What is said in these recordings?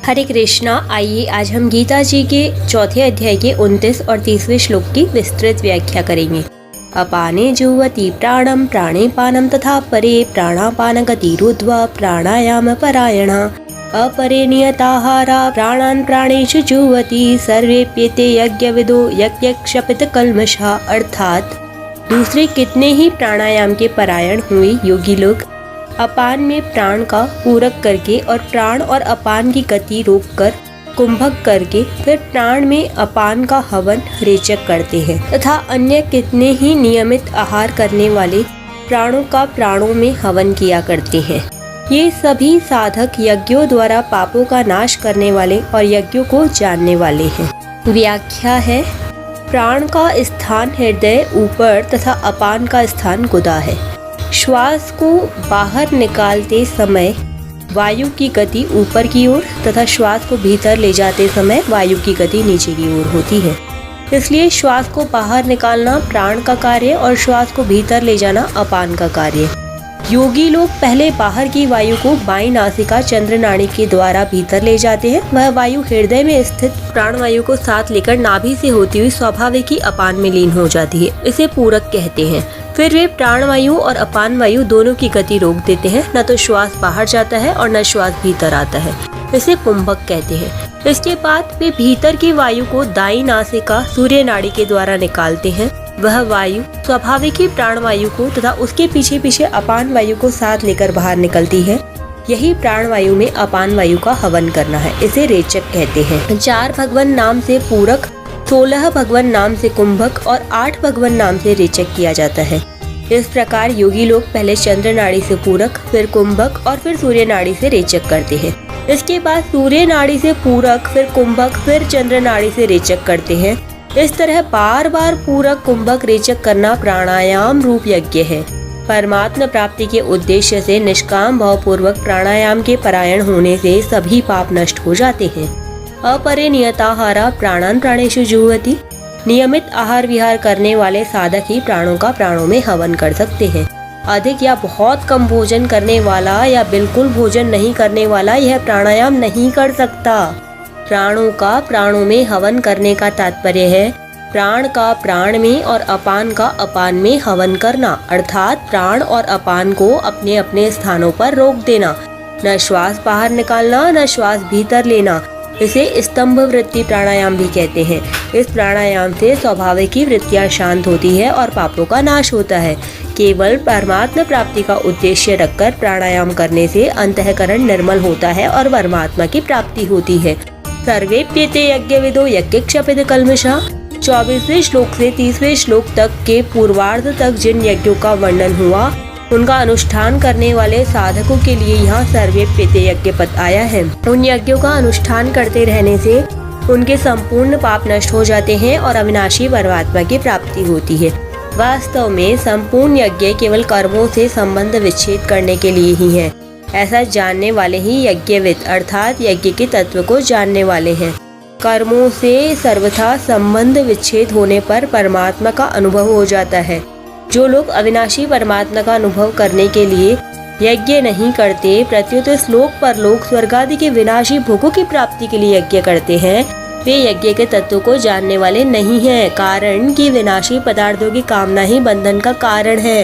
हरे कृष्णा। आइए आज हम गीता जी के चौथे अध्याय के 29 और 30वें श्लोक की विस्तृत व्याख्या करेंगे। अपाने जुह्वति प्राणम प्राणे पानम तथा परे प्राणापान गतिरुद्ध्वा प्राणायाम परायणा अपरे नियताहारा प्राणान प्राणेषु जुह्वति सर्वेप्येते यज्ञविदो यज्ञक्षपित कल्मषा। अर्थात दूसरे कितने ही प्राणायाम के परायण हुए योगी लोग अपान में प्राण का पूरक करके और प्राण और अपान की गति रोककर कुंभक करके फिर प्राण में अपान का हवन रेचक करते हैं तथा अन्य कितने ही नियमित आहार करने वाले प्राणों का प्राणों में हवन किया करते हैं। ये सभी साधक यज्ञों द्वारा पापों का नाश करने वाले और यज्ञों को जानने वाले हैं। व्याख्या है, प्राण का स्थान हृदय ऊपर तथा अपान का स्थान गुदा है। श्वास को बाहर निकालते समय वायु की गति ऊपर की ओर तथा श्वास को भीतर ले जाते समय वायु की गति नीचे की ओर होती है। इसलिए श्वास को बाहर निकालना प्राण का कार्य और श्वास को भीतर ले जाना अपान का कार्य। योगी लोग पहले बाहर की वायु को बाईं नासिका चंद्र नाड़ी के द्वारा भीतर ले जाते हैं। वह वायु हृदय में स्थित प्राण वायु को साथ लेकर नाभि से होती हुई स्वाभाविक ही अपान में लीन हो जाती है। इसे पूरक कहते हैं। फिर वे प्राण वायु और अपान वायु दोनों की गति रोक देते हैं। न तो श्वास बाहर जाता है और न श्वास भीतर आता है। इसे कुंभक कहते हैं। इसके बाद वे भीतर की वायु को दाईं नासिका सूर्य नाड़ी के द्वारा निकालते हैं। वह वायु स्वाभाविक ही प्राण वायु को तथा उसके पीछे पीछे अपान वायु को साथ लेकर बाहर निकलती है। यही प्राण वायु में अपान वायु का हवन करना है। इसे रेचक कहते हैं। 4 भगवान नाम से पूरक, 16 भगवान नाम से कुंभक और 8 भगवान नाम से रेचक किया जाता है। इस प्रकार योगी लोग पहले चंद्र नाड़ी से पूरक, फिर कुंभक और फिर सूर्य नाड़ी से रेचक करते हैं। इसके बाद सूर्य नाड़ी से पूरक, फिर कुंभक, फिर चंद्र नाड़ी से रेचक करते हैं। इस तरह बार बार पूरक कुंभक रेचक करना प्राणायाम रूप यज्ञ है। परमात्मा प्राप्ति के उद्देश्य से निष्काम भाव पूर्वक प्राणायाम के परायण होने से सभी पाप नष्ट हो जाते हैं। अपरे नियताहारा प्राणान प्राणेषु जुह्वति। नियमित आहार विहार करने वाले साधक ही प्राणों का प्राणों में हवन कर सकते हैं। अधिक या बहुत कम भोजन करने वाला या बिल्कुल भोजन नहीं करने वाला यह प्राणायाम नहीं कर सकता। प्राणों का प्राणों में हवन करने का तात्पर्य है प्राण का प्राण में और अपान का अपान में हवन करना, अर्थात प्राण और अपान को अपने अपने स्थानों पर रोक देना। न श्वास बाहर निकालना, न श्वास भीतर लेना। इसे स्तंभ वृत्ति प्राणायाम भी कहते हैं। इस प्राणायाम से स्वाभाविक ही वृत्तियां शांत होती है और पापों का नाश होता है। केवल परमात्मा प्राप्ति का उद्देश्य रखकर प्राणायाम करने से अंतःकरण निर्मल होता है और परमात्मा की प्राप्ति होती है। सर्वेप्येते यज्ञविदो यज्ञक्षपित कल्मषा। 24वें श्लोक से 30वें श्लोक तक के पूर्वार्ध तक जिन यज्ञों का वर्णन हुआ उनका अनुष्ठान करने वाले साधकों के लिए यहाँ सर्वेप्येते यज्ञ पद आया है। उन यज्ञों का अनुष्ठान करते रहने से उनके संपूर्ण पाप नष्ट हो जाते हैं और अविनाशी परमात्मा की प्राप्ति होती है। वास्तव में संपूर्ण यज्ञ केवल कर्मों से संबंध विच्छेद करने के लिए ही है। ऐसा जानने वाले ही यज्ञविद अर्थात यज्ञ के तत्व को जानने वाले हैं। कर्मों से सर्वथा संबंध विच्छेद होने पर परमात्मा का अनुभव हो जाता है। जो लोग अविनाशी परमात्मा का अनुभव करने के लिए यज्ञ नहीं करते, प्रत्युत श्लोक परलोक स्वर्ग आदि के विनाशी भोगों की प्राप्ति के लिए यज्ञ करते हैं, वे यज्ञ के तत्व को जानने वाले नहीं हैं। कारण कि विनाशी पदार्थों की कामना ही बंधन का कारण है।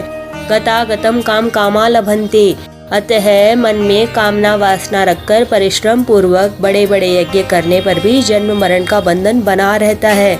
गतागतम काम कामा लभन्ते। अतः मन में कामना वासना रखकर परिश्रम पूर्वक बड़े बड़े यज्ञ करने पर भी जन्म मरण का बंधन बना रहता है।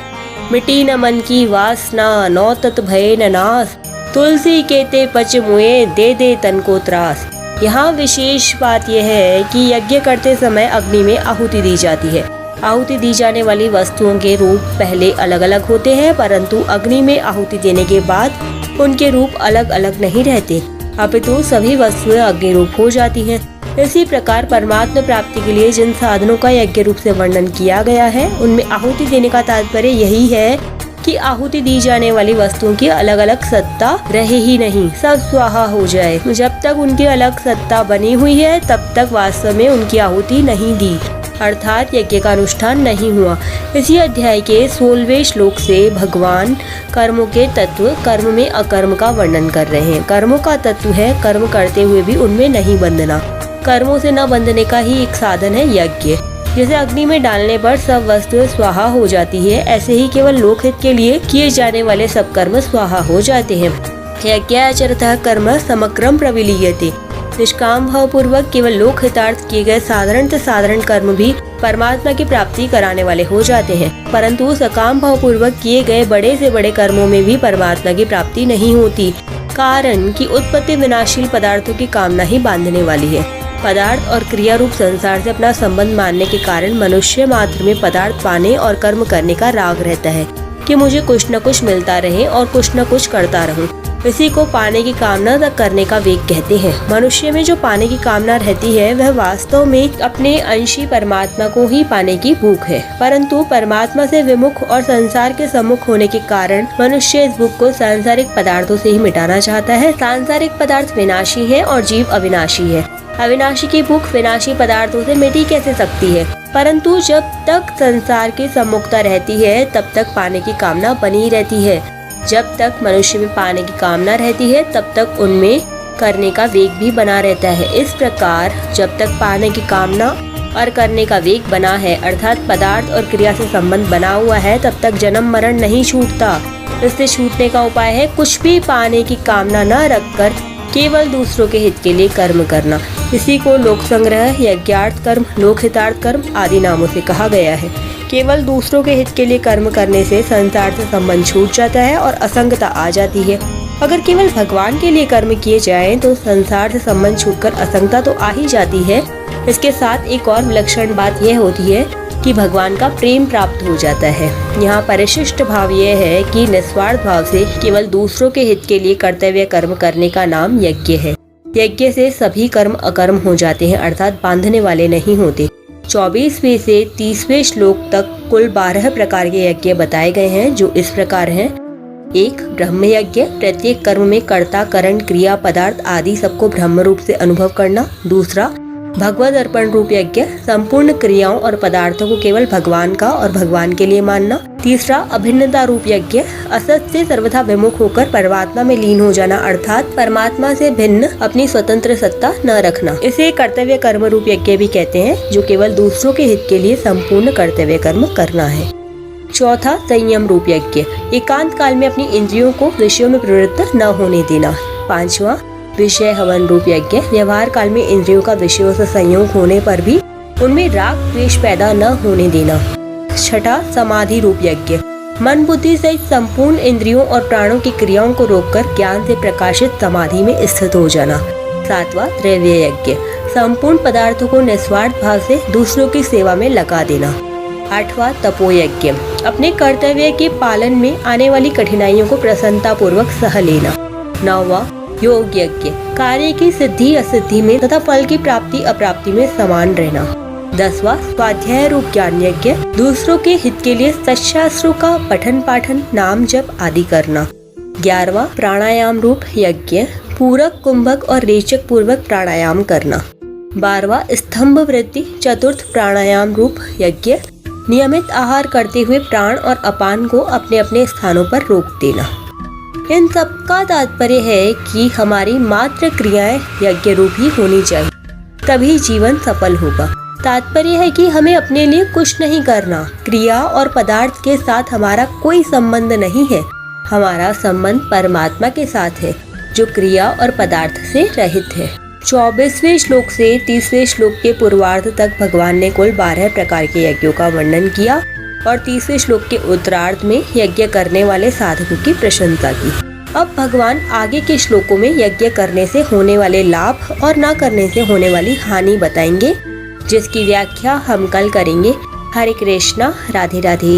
मिटी न मन की वासना नौ तत् भय न नाश। तुलसी के ते पच मुए दे दे तन को त्रास। यहाँ विशेष बात यह है कि यज्ञ करते समय अग्नि में आहुति दी जाती है। आहुति दी जाने वाली वस्तुओं के रूप पहले अलग अलग होते हैं, परंतु अग्नि में आहुति देने के बाद उनके रूप अलग अलग नहीं रहते, अपितु सभी वस्तुएं अग्नि रूप हो जाती हैं। इसी प्रकार परमात्मा प्राप्ति के लिए जिन साधनों का यज्ञ रूप से वर्णन किया गया है उनमें आहुति देने का तात्पर्य यही है कि आहुति दी जाने वाली वस्तुओं की अलग अलग सत्ता रहे ही नहीं, सब स्वाहा हो जाए। जब तक उनकी अलग सत्ता बनी हुई है तब तक वास्तव में उनकी आहुति नहीं दी, अर्थात यज्ञ का अनुष्ठान नहीं हुआ। इसी अध्याय के 16वें श्लोक से भगवान कर्मों के तत्व, कर्म में अकर्म का वर्णन कर रहे हैं। कर्मों का तत्व है कर्म करते हुए भी उनमें नहीं बंधना। कर्मों से न बंधने का ही एक साधन है यज्ञ। जैसे अग्नि में डालने पर सब वस्तुएं स्वाहा हो जाती है, ऐसे ही केवल लोकहित के लिए किए जाने वाले सब कर्म स्वाहा हो जाते हैं। यज्ञाचरतः कर्म समक्रम प्रविलीयते। निष्काम भाव पूर्वक केवल लोक हितार्थ किए गए साधारण कर्म भी परमात्मा की प्राप्ति कराने वाले हो जाते हैं, परंतु सकाम भाव पूर्वक किए गए बड़े से बड़े कर्मों में भी परमात्मा की प्राप्ति नहीं होती, कारण कि उत्पत्ति विनाशील पदार्थों की कामना ही बांधने वाली है। पदार्थ और क्रिया रूप संसार से अपना संबंध मानने के कारण मनुष्य मात्र में पदार्थ पाने और कर्म करने का राग रहता है कि मुझे कुछ न कुछ मिलता रहे और कुछ न कुछ करता रहूं। इसी को पाने की कामना तक करने का वेग कहते हैं। मनुष्य में जो पाने की कामना रहती है वह वास्तव में अपने अंशी परमात्मा को ही पाने की भूख है, परंतु परमात्मा से विमुख और संसार के सम्मुख होने के कारण मनुष्य इस भूख को सांसारिक पदार्थों से ही मिटाना चाहता है। सांसारिक पदार्थ विनाशी है और जीव अविनाशी है। अविनाशी की भूख विनाशी पदार्थों से मिटी कैसे सकती है, परंतु जब तक संसार की सम्मुखता रहती है तब तक पाने की कामना बनी रहती है। जब तक मनुष्य में पाने की कामना रहती है तब तक उनमें करने का वेग भी बना रहता है। इस प्रकार जब तक पाने की कामना और करने का वेग बना है, अर्थात पदार्थ और क्रिया से संबंध बना हुआ है, तब तक जन्म मरण नहीं छूटता। इससे छूटने का उपाय है कुछ भी पाने की कामना न रखकर केवल दूसरों के हित के लिए कर्म करना। इसी को लोक संग्रह, यज्ञार्थ कर्म, लोक हितार्थ कर्म आदि नामों से कहा गया है। केवल दूसरों के हित के लिए कर्म करने से संसार से संबंध छूट जाता है और असंगता आ जाती है। अगर केवल भगवान के लिए कर्म किए जाएं तो संसार से संबंध छूटकर असंगता तो आ ही जाती है। इसके साथ एक और विलक्षण बात यह होती है कि भगवान का प्रेम प्राप्त हो जाता है। यहाँ परिशिष्ट भाव यह है कि निस्वार्थ भाव से केवल दूसरों के हित के लिए कर्तव्य कर्म करने का नाम यज्ञ है। यज्ञ से सभी कर्म अकर्म हो जाते हैं, अर्थात बांधने वाले नहीं होते। 24वें से 30वें श्लोक तक कुल 12 प्रकार के यज्ञ बताए गए हैं, जो इस प्रकार हैं। 1. ब्रह्म यज्ञ, प्रत्येक कर्म में कर्ता, करण, क्रिया, पदार्थ आदि सबको ब्रह्म रूप से अनुभव करना। 2. भगवद अर्पण रूप यज्ञ, संपूर्ण क्रियाओं और पदार्थों को केवल भगवान का और भगवान के लिए मानना। 3. अभिन्नता रूप यज्ञ, असत से सर्वथा विमुख होकर परमात्मा में लीन हो जाना, अर्थात परमात्मा से भिन्न अपनी स्वतंत्र सत्ता न रखना। इसे कर्तव्य कर्म रूप यज्ञ भी कहते हैं, जो केवल दूसरों के हित के लिए संपूर्ण कर्तव्य कर्म करना है। 4. संयम रूप यज्ञ, एकांत काल में अपनी इंद्रियों को विषयों में प्रवृत्त न होने देना। 5. विषय हवन रूप यज्ञ, व्यवहार काल में इंद्रियों का विषयों से संयोग होने पर भी उनमें राग द्वेष पैदा न होने देना। 6. समाधि रूप यज्ञ, मन बुद्धि सहित संपूर्ण इंद्रियों और प्राणों की क्रियाओं को रोककर ज्ञान से प्रकाशित समाधि में स्थित हो जाना। 7. द्रव्य यज्ञ, संपूर्ण पदार्थों को निस्वार्थ भाव से दूसरों की सेवा में लगा देना। 8. तपो यज्ञ, अपने कर्तव्य के पालन में आने वाली कठिनाइयों को प्रसन्नता पूर्वक सह लेना। 9. योग यज्ञ, कार्य की सिद्धि असिद्धि में तथा फल की प्राप्ति अप्राप्ति में समान रहना। 10. स्वाध्याय रूप ज्ञान यज्ञ, दूसरों के हित के लिए सत्शास्त्रों का पठन पाठन, नाम जप आदि करना। 11. प्राणायाम रूप यज्ञ, पूरक, कुंभक और रेचक पूर्वक प्राणायाम करना। 12. स्तंभ वृत्ति चतुर्थ प्राणायाम रूप यज्ञ, नियमित आहार करते हुए प्राण और अपान को अपने अपने स्थानों पर रोक देना। इन सब का तात्पर्य है कि हमारी मात्र क्रियाएं यज्ञ रूप ही होनी चाहिए, तभी जीवन सफल होगा। तात्पर्य है कि हमें अपने लिए कुछ नहीं करना। क्रिया और पदार्थ के साथ हमारा कोई संबंध नहीं है। हमारा संबंध परमात्मा के साथ है, जो क्रिया और पदार्थ से रहित है। 24वें श्लोक से 30वें श्लोक के पूर्वार्ध तक भगवान ने कुल 12 प्रकार के यज्ञों का वर्णन किया और 30वें श्लोक के उत्तरार्ध में यज्ञ करने वाले साधकों की प्रशंसा की। अब भगवान आगे के श्लोकों में यज्ञ करने से होने वाले लाभ और न करने से होने वाली हानि बताएंगे, जिसकी व्याख्या हम कल करेंगे। हरे कृष्णा, राधे राधे।